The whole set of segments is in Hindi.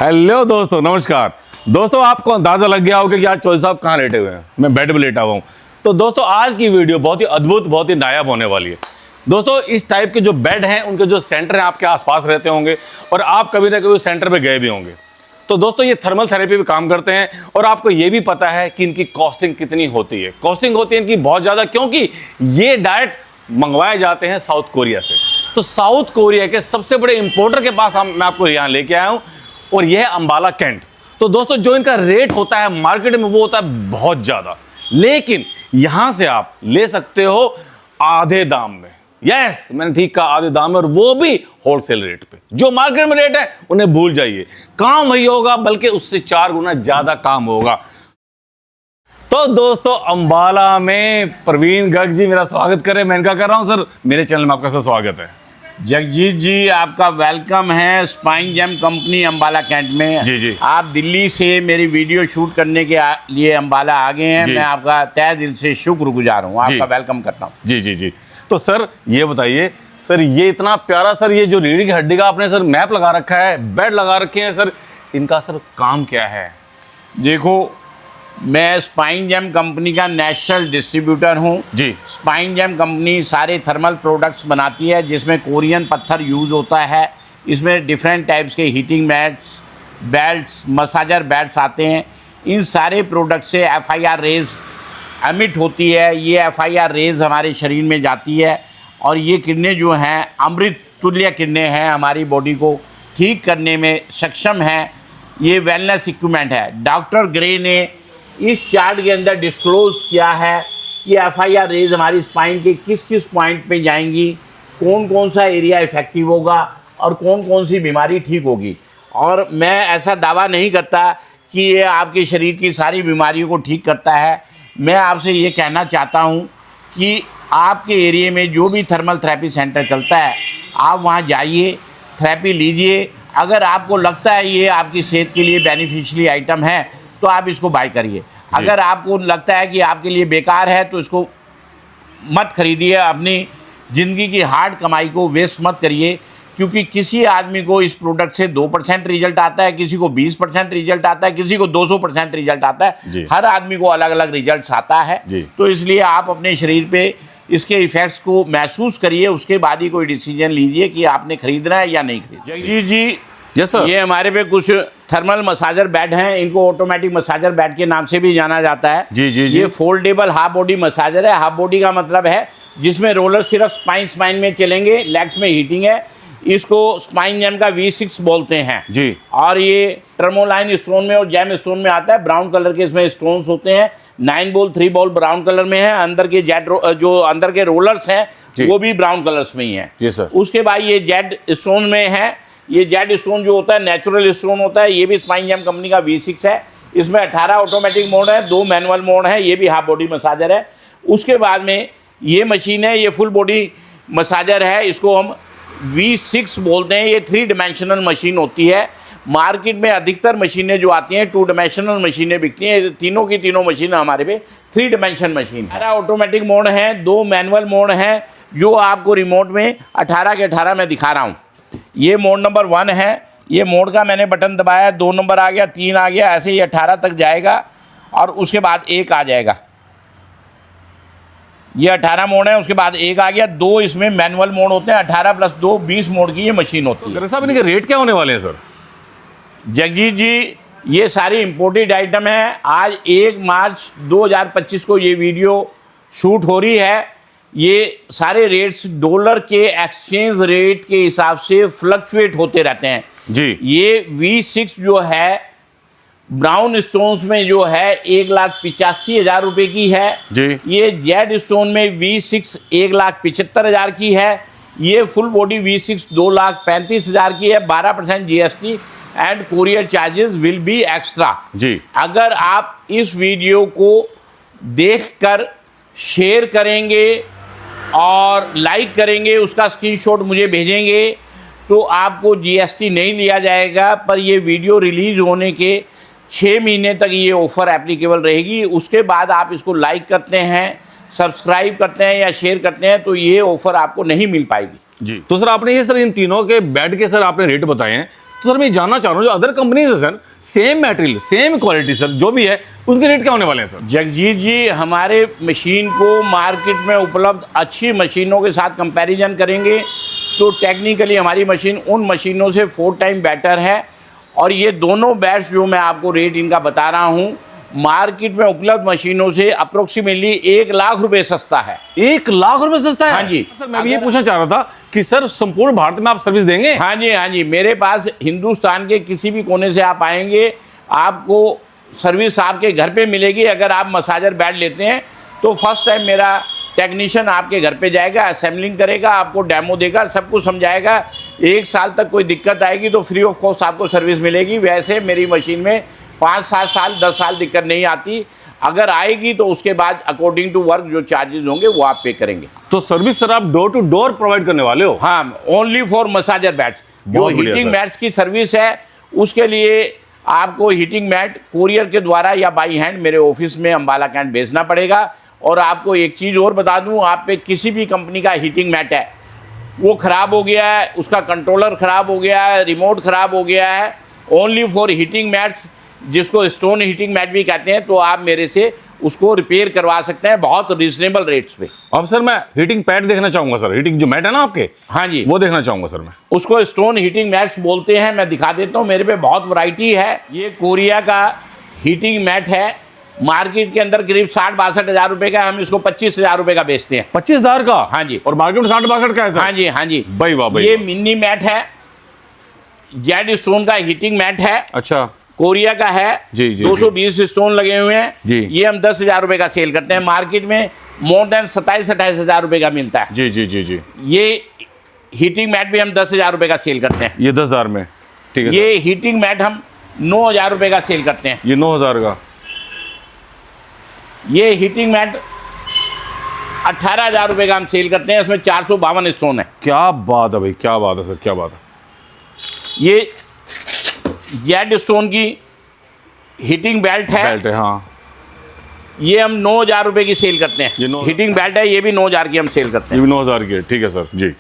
हेलो दोस्तों, नमस्कार दोस्तों। आपको अंदाजा लग गया होगा कि आज चौधरी साहब कहाँ लेटे हुए हैं। मैं बेड पे लेटा हुआ हूँ। तो दोस्तों आज की वीडियो बहुत ही अद्भुत, बहुत ही नायाब होने वाली है। दोस्तों इस टाइप के जो बेड हैं उनके जो सेंटर हैं आपके आसपास रहते होंगे और आप कभी ना कभी उस सेंटर पे गए भी होंगे। तो दोस्तों ये थर्मल थेरेपी पे काम करते हैं और आपको ये भी पता है कि इनकी कॉस्टिंग कितनी होती है। कॉस्टिंग होती है इनकी बहुत ज़्यादा, क्योंकि ये डायरेक्ट मंगवाए जाते हैं साउथ कोरिया से। तो साउथ कोरिया के सबसे बड़े इंपोर्टर के पास मैं आपको यहाँ लेके आया हूँ और यह है अंबाला कैंट। तो दोस्तों जो इनका रेट होता है मार्केट में वो होता है बहुत ज़्यादा, लेकिन यहां से आप ले सकते हो आधे दाम में। यस, मैंने ठीक कहा, आधे दाम में, और वो भी होलसेल रेट पे। जो मार्केट में रेट है उन्हें भूल जाइए, काम वही होगा बल्कि उससे 4 गुना ज्यादा काम होगा। तो दोस्तों अंबाला में प्रवीण गर्ग जी मेरा स्वागत करें। मैं इनका कर रहा हूं सर, मेरे चैनल में आपका सर स्वागत है। जगजीत जी आपका वेलकम है Spine Gem company Ambala Cantt में। जी। आप दिल्ली से मेरी वीडियो शूट करने के लिए अंबाला आ गए हैं। मैं आपका तहे दिल से शुक्रगुजार हूँ, आपका वेलकम करता हूँ। जी। तो सर ये बताइए सर, ये इतना प्यारा सर, ये जो रीढ़ की हड्डी का आपने सर मैप लगा रखा है, बेड लगा रखे हैं सर, इनका सर काम क्या है? देखो, मैं स्पाइन जेम कंपनी का नेशनल डिस्ट्रीब्यूटर हूँ जी। स्पाइन जेम कंपनी सारे थर्मल प्रोडक्ट्स बनाती है जिसमें कोरियन पत्थर यूज़ होता है। इसमें डिफरेंट टाइप्स के heating mats, belts, massager belts आते हैं। इन सारे प्रोडक्ट से FIR रेज एमिट होती है। ये FIR रेज हमारे शरीर में जाती है और ये किरणें जो हैं अमृत तुल्य किरणें हैं, हमारी बॉडी को ठीक करने में सक्षम हैं। ये वेलनेस इक्विपमेंट है। डॉक्टर ग्रे ने इस चार्ट के अंदर डिस्क्लोज किया है कि FIR रेज हमारी स्पाइन के किस किस पॉइंट पे जाएंगी, कौन कौन सा एरिया इफेक्टिव होगा और कौन कौन सी बीमारी ठीक होगी। और मैं ऐसा दावा नहीं करता कि ये आपके शरीर की सारी बीमारियों को ठीक करता है। मैं आपसे ये कहना चाहता हूँ कि आपके एरिया में जो भी थर्मल थेरेपी सेंटर चलता है आप वहाँ जाइए, थेरेपी लीजिए। अगर आपको लगता है ये आपकी सेहत के लिए बेनिफिशियली आइटम है तो आप इसको बाय करिए। अगर आपको लगता है कि आपके लिए बेकार है तो इसको मत खरीदिए। अपनी ज़िंदगी की हार्ड कमाई को वेस्ट मत करिए, क्योंकि किसी आदमी को इस प्रोडक्ट से 2% रिजल्ट आता है, किसी को 20% रिजल्ट आता है, किसी को 200% रिजल्ट आता है। हर आदमी को अलग अलग रिजल्ट आता है। तो इसलिए आप अपने शरीर पे इसके इफ़ेक्ट्स को महसूस करिए, उसके बाद ही कोई डिसीजन लीजिए कि आपने खरीदना है या नहीं खरीदना। जगजीत जी, यस सर। ये हमारे पे कुछ थर्मल मसाजर बेड हैं। इनको ऑटोमेटिक मसाजर बेड के नाम से भी जाना जाता है। जी। ये फोल्डेबल हाफ बॉडी मसाजर है। हाफ बॉडी का मतलब है जिसमें रोलर सिर्फ स्पाइन में चलेंगे, लेग्स में हीटिंग है। इसको स्पाइन जेम का V6 बोलते हैं जी। और ये टर्मोलाइन स्टोन में और जेम स्टोन में आता है। ब्राउन कलर के इसमें स्टोन्स होते हैं। 9 बॉल 3 बॉल ब्राउन कलर में है। अंदर के जो अंदर के रोलर्स हैं वो भी ब्राउन कलर्स में ही हैं। जी सर। उसके बाद ये जेड स्टोन में है। ये जेड स्टोन जो होता है नेचुरल स्टोन होता है। ये भी स्पाइन जेम कंपनी का V6 है। इसमें 18 ऑटोमेटिक मोड है, 2 मैनुअल मोड है। ये भी हाफ बॉडी मसाजर है। उसके बाद में ये मशीन है, ये फुल बॉडी मसाजर है। इसको हम V6 बोलते हैं। ये 3 डायमेंशनल मशीन होती है। मार्केट में अधिकतर मशीनें जो आती हैं 2 डायमेंशनल मशीनें बिकती हैं। तीनों की तीनों मशीन हमारे पे 3 डायमेंशन मशीन है। 18 ऑटोमेटिक मोड है, 2 मैनुअल मोड हैं जो आपको रिमोट में 18 के 18 मैं दिखा रहा हूँ। ये मोड नंबर 1 है। ये मोड का मैंने बटन दबाया, 2 नंबर आ गया, 3 आ गया, ऐसे ही 18 तक जाएगा और उसके बाद 1 आ जाएगा। ये 18 मोड है, उसके बाद 1 आ गया। 2 इसमें मैनुअल मोड होते हैं। 18 + 2 20 मोड की ये मशीन होती है। साहब इनके रेट क्या होने वाले हैं सर? जगजीत जी, ये सारी इम्पोर्टेड आइटम है। आज 1 मार्च 2025 को ये वीडियो शूट हो रही है। ये सारे रेट्स डॉलर के एक्सचेंज रेट के हिसाब से फ्लक्चुएट होते रहते हैं जी। ये V6 जो है ब्राउन स्टोन्स में जो है 1,85,000 रुपये की है जी। ये जेड स्टोन में V6 1,75,000 की है। ये फुल बॉडी V6 2,35,000 की है। 12% GST and courier charges will be extra जी। अगर आप इस वीडियो को देखकर शेयर करेंगे और लाइक करेंगे, उसका स्क्रीनशॉट मुझे भेजेंगे तो आपको GST नहीं लिया जाएगा। पर ये वीडियो रिलीज होने के 6 महीने तक ये ऑफ़र एप्लीकेबल रहेगी। उसके बाद आप इसको लाइक करते हैं, सब्सक्राइब करते हैं या शेयर करते हैं तो ये ऑफ़र आपको नहीं मिल पाएगी जी। तो सर आपने ये सर इन तीनों के बेड के सर आपने रेट बताए हैं, तो सर मैं जानना चाह रहा हूँ जो अदर कंपनीज है sir, same material same quality sir जो भी है, उनके रेट क्या होने वाले हैं सर? जगजीत जी, हमारे मशीन को मार्केट में उपलब्ध अच्छी मशीनों के साथ कंपैरिजन करेंगे तो टेक्निकली हमारी मशीन उन मशीनों से 4 टाइम बेटर है। और ये दोनों बैट्स जो मैं आपको रेट इनका बता रहा हूँ, मार्केट में उपलब्ध मशीनों से अप्रोक्सीमेटली 1 लाख रुपए सस्ता है। 1 लाख रुपए सस्ता है? हाँ जी। सर मैं भी ये पूछना चाह रहा था कि सर संपूर्ण भारत में आप सर्विस देंगे? हाँ जी, हाँ जी, मेरे पास हिंदुस्तान के किसी भी कोने से आप आएंगे, आपको सर्विस आपके घर पे मिलेगी। अगर आप मसाजर बैट लेते हैं तो फर्स्ट टाइम मेरा टेक्नीशियन आपके घर पे जाएगा, असेंबलिंग करेगा, आपको डेमो देगा, सब कुछ समझाएगा। 1 साल तक कोई दिक्कत आएगी तो फ्री ऑफ कॉस्ट आपको सर्विस मिलेगी। वैसे मेरी मशीन में 5-7 साल 10 साल दिक्कत नहीं आती। अगर आएगी तो उसके बाद अकॉर्डिंग टू वर्क जो चार्जेस होंगे वो आप पे करेंगे। तो सर्विस सर आप डोर टू डोर प्रोवाइड करने वाले हो? हाँ, ओनली फॉर मसाजर बैट्स। जो बहुत बढ़िया हीटिंग सर। मैट्स की सर्विस है उसके लिए आपको हीटिंग मैट कोरियर के द्वारा या बाई हैंड मेरे ऑफिस में अम्बाला कैंट भेजना पड़ेगा। और आपको एक चीज़ और बता दूं, आप पे किसी भी कंपनी का हीटिंग मैट है वो ख़राब हो गया है, उसका कंट्रोलर ख़राब हो गया है, रिमोट ख़राब हो गया है, ओनली फॉर हीटिंग मैट्स जिसको स्टोन हीटिंग मैट भी कहते हैं, तो आप मेरे से उसको रिपेयर करवा सकते हैं बहुत रिजनेबल रेट्स पे। अब सर मैं हीटिंग पैड देखना चाहूंगा सर, हीटिंग जो मैट है ना आपके, हाँ जी, वो देखना चाहूंगा सर मैं। उसको स्टोन हीटिंग मैट्स बोलते हैं। मैं दिखा देता हूँ, मेरे पे बहुत वैरायटी है। ये कोरिया का हीटिंग मैट है, मार्केट के अंदर करीब 60-62 हज़ार रुपए का, हम इसको 25,000 रुपए का बेचते हैं। 25,000 का? हाँ जी। और मार्केट में 60-62 का है सर? हाँ जी, हाँ जी। भाई वाह भाई ये वाह। मिनी मैट है, जेड स्टोन का हीटिंग मैट है, अच्छा कोरिया का है। जी, जी, 220 स्टोन लगे हुए हैं जी। ये हम 10,000 रुपए का सेल करते हैं। मार्केट में मोर देन 27-28 हज़ार रुपए का मिलता है। जी जी जी जी। ये हीटिंग मैट भी हम 10,000 रुपए का सेल करते हैं। ये 10,000 में? ठीक है। ये हीटिंग मैट हम 9,000 रुपए का सेल करते हैं। ये 9,000 का? ये हीटिंग मैट 18,000 रुपए का हम सेल करते हैं, इसमें 452 स्टोन है। क्या बात है भाई, क्या बात है सर, क्या बात है। ये जेड स्टोन की हीटिंग बेल्ट है, बेल्ट है हाँ। ये हम 9,000 रुपए की सेल करते हैं। ये 9,000 हीटिंग बेल्ट है, ये भी 9,000 की हम सेल करते ये हैं। भी 9,000 की है, ठीक है सर जी।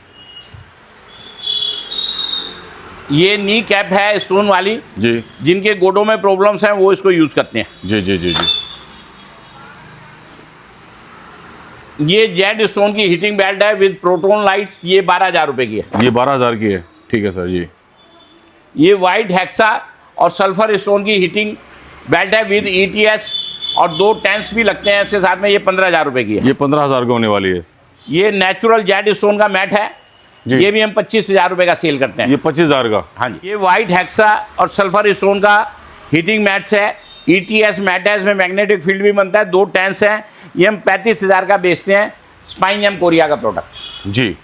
ये नी कैप है स्टोन वाली, जी जिनके गोडों में प्रॉब्लम्स हैं वो इसको यूज करते हैं। जी जी जी जी। ये जेड स्टोन की हीटिंग बेल्ट है विद प्रोटोन लाइट्स, ये 12,000 रुपए की है। ये 12,000 की है, ठीक है सर जी। ये वाइट हेक्सा और सल्फर स्टोन की हीटिंग बेल्ट है विद ETS और 2 टेंस भी लगते हैं इसके साथ में, ये 15,000 रुपए की है। ये 15,000 की होने वाली है। ये नेचुरल जेड स्टोन का मैट है, जी। ये भी हम 25,000 रुपए का सेल करते हैं। ये 25,000 का? हाँ जी। ये वाइट हेक्सा और सल्फर स्टोन का हीटिंग मैट्स है, ETS मैट है, इसमें मैग्नेटिक फील्ड भी बनता है, 2 टेंस हैं, ये हम 35,000 का बेचते हैं। स्पाइन एम कोरिया का प्रोडक्ट जी।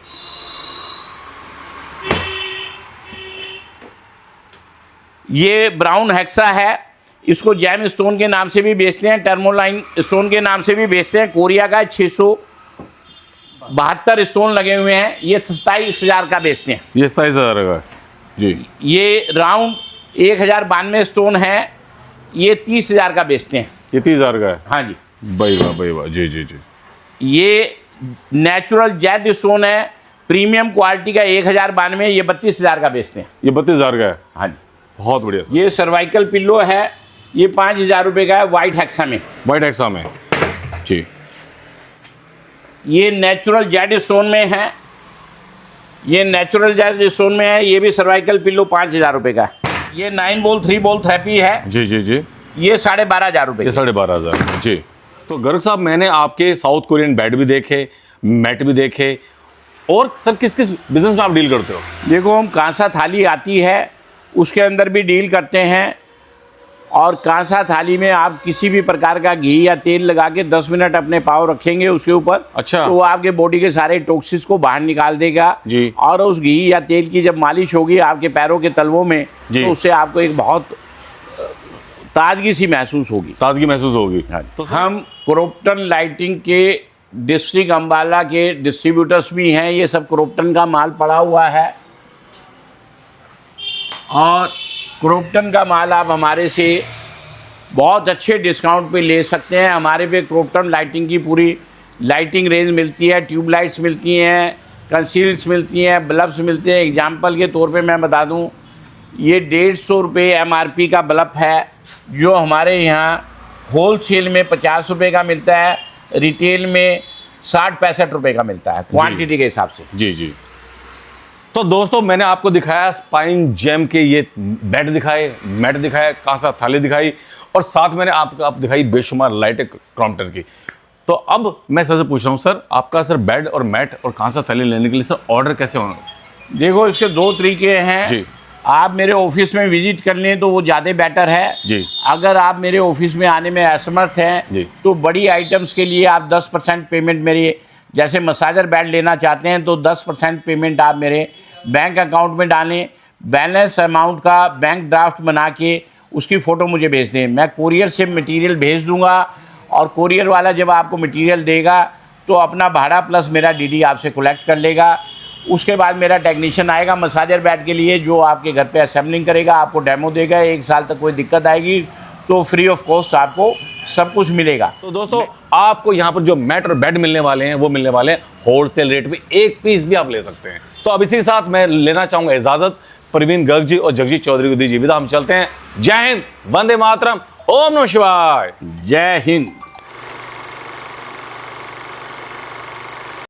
ये ब्राउन हेक्सा है, इसको जैम स्टोन के नाम से भी बेचते हैं, टर्मोलाइन स्टोन के नाम से भी बेचते हैं। कोरिया का 672 स्टोन लगे हुए हैं, ये 27,000 का बेचते हैं। ये 27,000 का है जी। ये राउंड 1,092 स्टोन है, ये 30,000 का बेचते हैं। ये 30,000 का है? हाँ जी। भाई वाह जी जी जी। ये नेचुरल जेड स्टोन है, प्रीमियम क्वालिटी का 1,092, ये 32,000 का बेचते हैं। ये 32,000 का है? हाँ जी। बहुत बढ़िया सर। ये सर्वाइकल पिल्लो है, ये 5,000 रुपये का है, वाइट हेक्सा में। वाइट एक्सा में जी। ये नेचुरल जेड स्टोन में है, ये नेचुरल जेड स्टोन में है, ये भी सर्वाइकल पिल्लो 5,000 रुपये का है। ये 9 बॉल 3 बॉल थेरेपी है, जी जी जी। ये 12,500 रुपये। ये 12,500 जी। तो गर्ग साहब मैंने आपके साउथ कोरियन बेड भी देखे, मैट भी देखे, और सर किस किस बिजनेस में आप डील करते हो? देखो, हम कांसा थाली आती है उसके अंदर भी डील करते हैं, और कांसा थाली में आप किसी भी प्रकार का घी या तेल लगा के 10 मिनट अपने पाँव रखेंगे उसके ऊपर, अच्छा। तो वो आपके बॉडी के सारे टॉक्सिस को बाहर निकाल देगा जी। और उस घी या तेल की जब मालिश होगी आपके पैरों के तलवों में, जी। तो उससे आपको एक बहुत ताजगी सी महसूस होगी। ताजगी महसूस होगी। तो हम क्रोप्टन लाइटिंग के डिस्ट्रिक्ट अम्बाला के डिस्ट्रीब्यूटर्स भी हैं, ये सब क्रोप्टन का माल पड़ा हुआ है, और क्रोप्टन का माल आप हमारे से बहुत अच्छे डिस्काउंट पे ले सकते हैं। हमारे पे क्रोप्टन लाइटिंग की पूरी लाइटिंग रेंज मिलती है, ट्यूबलाइट्स मिलती हैं, कंसील्स मिलती हैं, बल्ब्स मिलते हैं। एग्जाम्पल के तौर पे मैं बता दूं, ये 150 रुपये MRP का बल्ब है, जो हमारे यहाँ होलसेल में 50 रुपये का मिलता है, रिटेल में 60-65 रुपये का मिलता है क्वांटिटी के हिसाब से। जी जी। तो दोस्तों मैंने आपको दिखाया स्पाइन जेम के ये बेड दिखाए, मैट दिखाया, कांसा थाली दिखाई, और साथ मैंने आपको दिखाई बेशुमार लाइटें क्रॉम्पटन की। तो अब मैं सर से पूछ रहा हूँ, सर आपका सर बेड और मैट और कांसा थाली लेने के लिए सर ऑर्डर कैसे होना? देखो, इसके 2 तरीके हैं जी। आप मेरे ऑफिस में विजिट कर लें तो वो ज़्यादा बेटर है जी। अगर आप मेरे ऑफिस में आने में असमर्थ हैं जी। तो बड़ी आइटम्स के लिए आप 10% पेमेंट मेरी, जैसे मसाजर बेड लेना चाहते हैं तो 10% पेमेंट आप मेरे बैंक अकाउंट में डालें, बैलेंस अमाउंट का बैंक ड्राफ्ट बना के उसकी फ़ोटो मुझे भेज दें, मैं कोरियर से मटेरियल भेज दूंगा, और कोरियर वाला जब आपको मटेरियल देगा तो अपना भाड़ा प्लस मेरा DD आपसे कलेक्ट कर लेगा। उसके बाद मेरा टेक्नीशियन आएगा मसाजर बेड के लिए, जो आपके घर पे असेंबलिंग करेगा, आपको डेमो देगा, 1 साल तक कोई दिक्कत आएगी तो फ्री ऑफ कॉस्ट आपको सब कुछ मिलेगा। तो दोस्तों आपको यहाँ पर जो मैट और बेड मिलने वाले हैं वो मिलने वाले हैं होलसेल रेट पे, 1 पीस भी आप ले सकते हैं। तो अब इसी के साथ मैं लेना चाहूँगा इजाज़त, प्रवीण गर्ग जी और जगजीत चौधरी को दीजिए विदा, हम चलते हैं। जय हिंद, वंदे मातरम, ओम नमः शिवाय, जय हिंद।